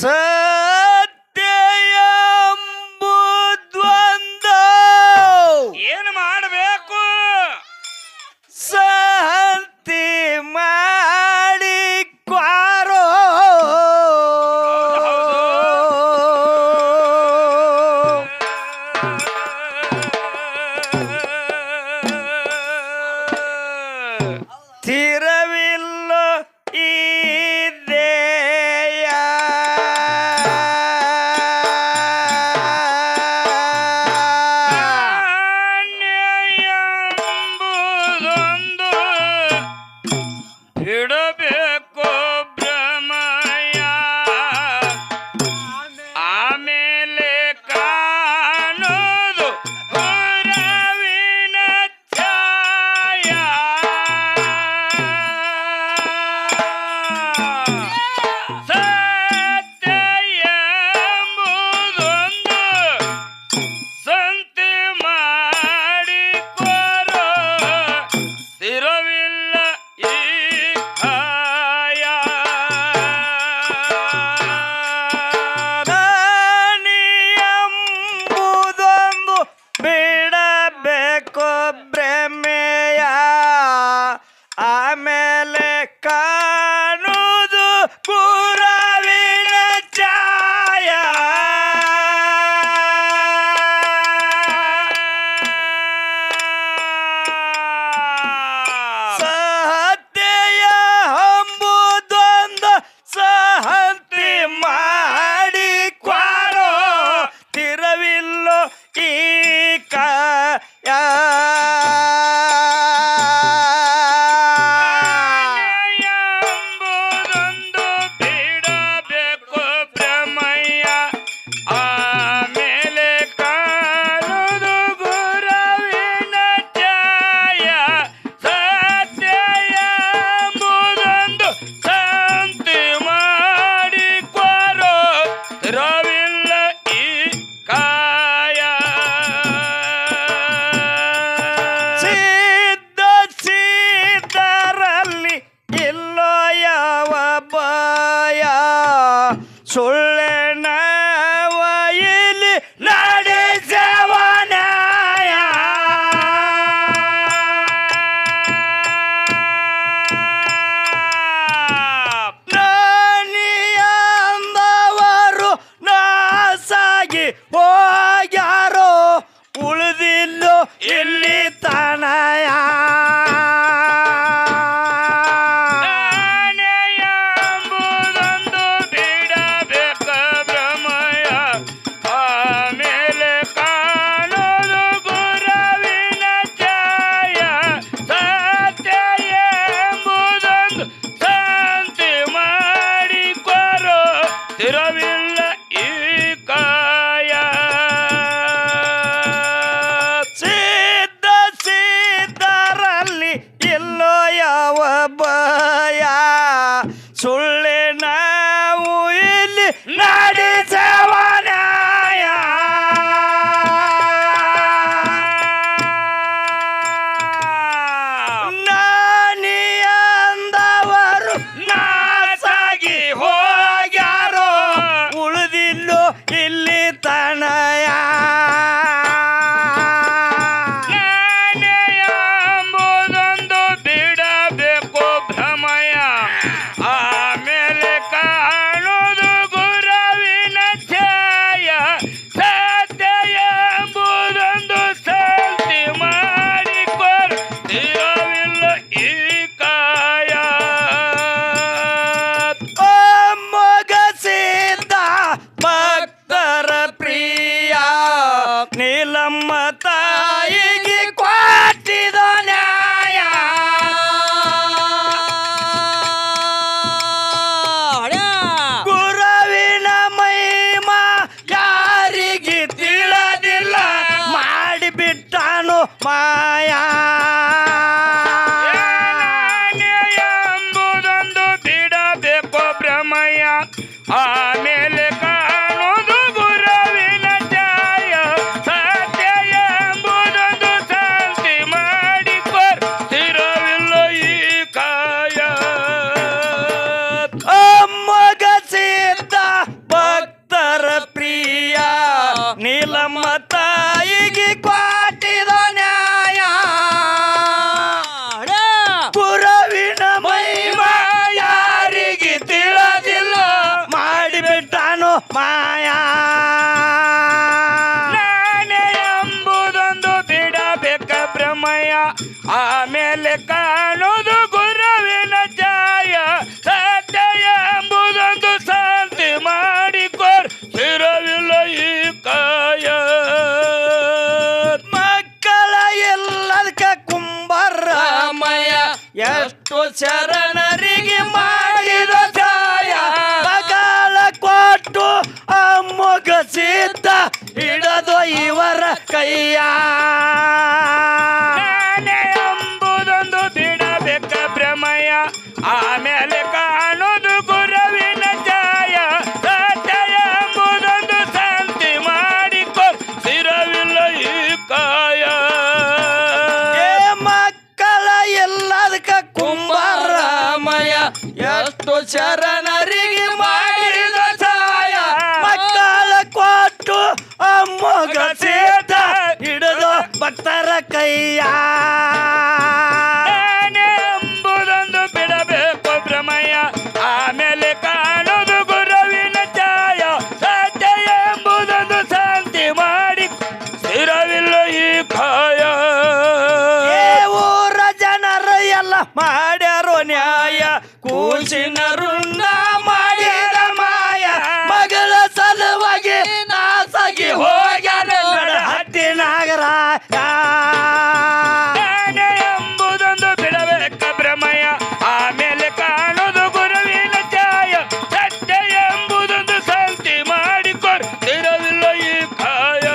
ಸತ್ಯ ಎಂಬುದೊಂದು ಏನು ಮಾಡಬೇಕು? ಸಂತಿ ಮಾಡಿಕ್ವಾರೋ ತಿರವಿಲ್ಲ ಈ ದೇಯ ಎಂಬುದೊಂದು ಬಿಡಬೇಕು ಭ್ರಮಯ, ಆಮೇಲೆ ಕಾಣೋದು ಗುರುವಿನ ಛಾಯ. ಸತ್ಯ ಎಂಬುದೊಂದು ಸಂತೆ ಮಾಡಿಕೊರೋ, ಸ್ಥಿರವಿಲ್ಲ ಈ ಕಾಯ. ದಾನಿ ಎಂಬುದೊಂದು ಬಿಡಬೇಕು ಭ್ರಮೆಯ, ಆಮೇಲೆ ಕಾಣುವುದು ಗುರುವಿನ ಛಾಯ. ಸತ್ಯ ಎಂಬುದೊಂದು ಸಹಂತಿ ಮಾಡಿಕ್ವಾರೋ, ತಿರವಿಲ್ಲೋ ಈ ಕಾಯ. ಎಂಬುದೊಂದು ಬಿಡಬೇಕು ಭ್ರಮಯ, ಆಮೇಲೆ ಕಾಣುವುದು ಗುರುವಿನ ಛಾಯ. ಸತ್ಯ ಎಂಬುದೊಂದು ಶಾಂತಿ ಮಾಡಿಕೊರೋ, ಸ್ಥಿರವಿಲ್ಲ ಈ ಕಾಯ. ಸಿದ್ಧ ಸಿದ್ಧರಲ್ಲಿ ಇಲ್ಲೋ ಯಾವ ಭಯ, ಸುಳ್ಳಿನ ಇಲ್ಲಿ ನಡೆಸವ ನ್ಯಾಯ. ನಾನಿಯಂದವರು ನಾಸಾಗಿ ಹೋಗ್ಯಾರೋ, ಉಳಿದಿಲ್ಲೋ ಇಲ್ಲಿ ತನಯ. ಎಂಬುದೊಂದು ಬಿಡಬೇಕು ಭ್ರಮಯ, ಆಮೇಲೆ ಕಾಣೋದು ಗುರುವಿನ ಛಾಯ. ಸತ್ಯ ಎಂಬುದೊಂದು ಶಾಂತಿ ಮಾಡಿಕೊರೋ, ಸ್ಥಿರವಿಲ್ಲ ಈ ಕಾಯ. ಸಿದ್ಧ ಸಿದ್ಧರಲ್ಲಿ ಇಲ್ಲೋ ಯಾವ ಭಯ, ಸುಳ್ಳಿನ ಇಲ್ಲಿ ನಡೆಸವ ನ್ಯಾಯ. ನಾನಿಯಂದವರು ನಾಸಾಗಿ ಹೋಗ್ಯಾರೋ, ಉಳಿದಿಲ್ಲೋ ಇಲ್ಲಿ ತನಯ. ಎಂಬುದೊಂದು ಬಿಡಬೇಕು ಭ್ರಮಯ, ಆಮೇಲೆ ಕಾಣೋದು ಗುರುವಿನ ಛಾಯ. ಸತ್ಯ ಎಂಬುದೊಂದು ಶಾಂತಿ ಮಾಡಿಕೊರೋ, ಸ್ಥಿರವಿಲ್ಲ ಈ ಕಾಯ. ಮೊಗಸಿದ್ದ ಭಕ್ತರ ಪ್ರಿಯ, ನೀಲಮ್ಮ ತಾಯಿಗೆ ಕೊಟ್ಟಿದ ನ್ಯಾಯ. ಗುರುವಿನ ಮಹಿಮಾ ಯಾರಿಗೆ ತಿಳಿದಿಲ್ಲ, ಮಾಡಿಬಿಟ್ಟಾನು ಮಾಯಾ. ಎಂಬುದೊಂದು ಬಿಡಬೇಕು ಭ್ರಮಯ, ಆಮೇಲೆ ಕಾಣೋದು ಗುರುವಿನ ಛಾಯ. ಸತ್ಯ ಎಂಬುದೊಂದು ಶಾಂತಿ ಮಾಡಿಕೊರೋ, ಸ್ಥಿರವಿಲ್ಲ ಈ ಕಾಯ. ಮೊಗಸಿದ್ದ ಮಾಯಾ ನಾನೇ ಎಂಬುದೊಂದು ಬಿಡಬೇಕ ಭ್ರಮಯ ಆಮೇಲೆ ಕಾಣೋದು ಗುರುವಿನ ಛಾಯ ಸತ್ಯ ಎಂಬುದೊಂದು ಶಾಂತಿ ಮಾಡಿಕೋರ್ ಸ್ಥಿರವಿಲ್ಲ ಈ ಕಾಯ ಮಕ್ಕಳ ಎಲ್ಲದಕ್ಕ ಕುಂಬಾರಮಯ ಎಷ್ಟು ಶರಣರಿಗೆ ಮಾಡಿದ ಛಾಯ ಮಗಳ ಕೊಟ್ಟು ಅಮ್ಮಗ ಸಿದ್ಧ ಹಿಡದು ಇವರ ಕೈಯ ನಾನೇ ಎಂಬುದೊಂದು ಬಿಡಬೇಕ ಭ್ರಮಯ ಆಮೇಲೆ ಕಾಣೋದು ಗುರುವಿನ ಛಾಯ ಸತ್ಯ ಎಂಬುದೊಂದು ಶಾಂತಿ ಮಾಡಿಕೊ ಸ್ಥಿರವಿಲ್ಲ ಈ ಕಾಯ ಏ ಮಕ್ಕಳ ಎಲ್ಲದಕ್ಕ ಕುಂಬಾರಮಯ ಎಷ್ಟು ಶರಣರಿಗೆ ಮಾಡಿದ ಛಾಯ ಮಕ್ಕಳ ಕೊಟ್ಟು ಅಮ್ಮಗ ಸಿದ್ಧ ಹಿಡಿದು ಭಕ್ತರ ಕೈಯ ನಾನೇ ಎಂಬುದೊಂದು ಬಿಡಬೇಕು ಭ್ರಮಯ ಆಮೇಲೆ ಕಾಣೋದು ಗುರುವಿನ ಛಾಯ ಸತ್ಯ ಎಂಬುದೊಂದು ಶಾಂತಿ ಮಾಡಿ ಸ್ಥಿರವಿಲ್ಲ ಈ ಕಾಯ ಏ ಊರ ಜನರು ಎಲ್ಲ ಮಾಡ್ಯಾರೋ ನ್ಯಾಯ ಕೂಸಿನ ರುಂಡ ಮಾಡಿದ ಮಾಯ ಮಗಳ ಸಲುವಾಗಿ ನಾಸಾಗಿ ಹೋಗ್ಯಾನ ಹಟ್ಟಿ ನಾಗರಾಯ ನಾನೇ ಎಂಬುದೊಂದು ಬಿಡಬೇಕ ಭ್ರಮಯ ಆಮೇಲೆ ಕಾಣೋದು ಗುರುವಿನ ಛಾಯ ಸತ್ಯ ಎಂಬುದೊಂದು ಶಾಂತಿ ಮಾಡಿಕೊರ್ ಸ್ಥಿರವಿಲ್ಲ ಈ ಕಾಯ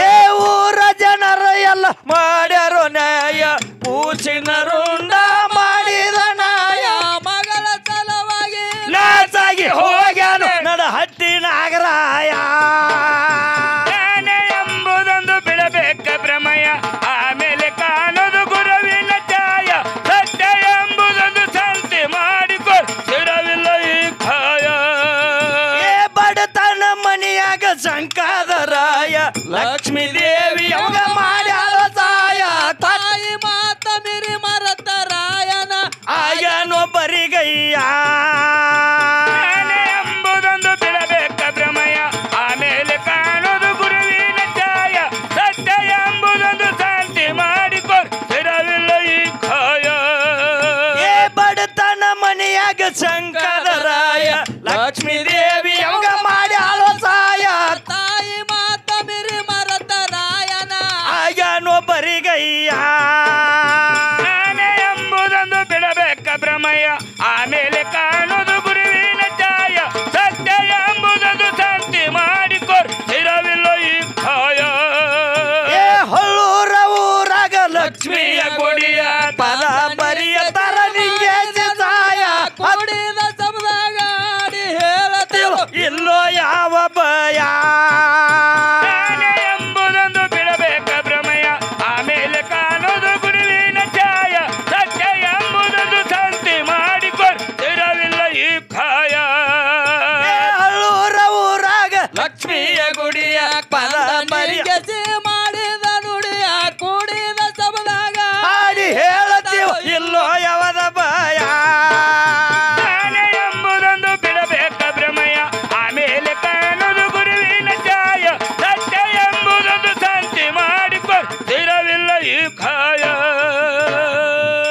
ಏ ಊರ ಜನರು ಎಲ್ಲ ಮಾಡ್ಯಾರೋ ನ್ಯಾಯ ಕೂಸಿನ ರುಂಡ ಮಾಡಿದ ನಾಯ ಮಗಳ ಸಲುವಾಗಿ ನಾಸಾಗಿ ಹೋಗ್ಯಾನ ನಡ ಹಟ್ಟಿ ನಾಗರಾಯ ನಾನೇ ಎಂಬುದೊಂದು ಬಿಡಬೇಕ ಭ್ರಮಯ ಆಮೇಲೆ ಕಾಣೋದು ಗುರುವಿನ ಛಾಯ ಸತ್ಯ ಎಂಬುದೊಂದು ಶಾಂತಿ ಮಾಡಿಕೊರ್ ಸ್ಥಿರವಿಲ್ಲ ಈ ಕಾಯ ಏ ಬಡತನ ಮನೆಯಾಗ ಸಂಕಾದರಾಯ ಲಕ್ಷ್ಮೀ ದೇವಿ ಅವಾಗ ಮಾಡ್ಯಾಳ ಸಹಾಯ ತಾಯಿ ಮಾತ ಮಿರಿ ಮರತ ರಾಯನ ಆಯನೋ ಬರಿಗಯ್ಯ ನಾನೇ ಎಂಬುದೊಂದು ಬಿಡಬೇಕ ಭ್ರಮಯ ಆಮೇಲೆ ಕಾಣೋದು ಗುರುವಿನ ಛಾಯ ಸತ್ಯ ಎಂಬುದೊಂದು ಶಾಂತಿ ಮಾಡಿಕೊರ್ ಸ್ಥಿರವಿಲ್ಲ ಈ ಕಾಯ ಏ ಬಡತನ ಮನೆಯಾಗ ಸಂಕಾದರಾಯ ಲಕ್ಷ್ಮೀ ದೇವಿ ಅವಾಗ ಮಾಡ್ಯಾಳ ಸಹಾಯ ತಾಯಿ ಮಾತ ಮಿರಿ ಮರತ ರಾಯನ ಆಯನೋ ಬರಿಗಯ್ಯ ನಾನೇ ಎಂಬುದೊಂದು ಬಿಡಬೇಕ ಭ್ರಮಯ ಆಮೇಲೆ ಕಾಣೋದು ಗುರುವಿನ ಛಾಯ ಸತ್ಯ ಎಂಬುದೊಂದು ಶಾಂತಿ ಮಾಡಿಕೊರ್ ಸ್ಥಿರವಿಲ್ಲ ಈ ಕಾಯ ಏ ಹೊಳ್ಳೂರ ಊರಾಗ ಲಕ್ಷ್ಮಿಯ ಗುಡಿಯ ಪದ ಬರಿಯ ತರ ನಿಂಗೆ ಸಹಾಯ ಕುಡಿದ ಶಬ್ದಾಗ ಆಡಿ ಹೇಳತಿರು ಇಲ್ಲೋ ಯಾವ ಭಯ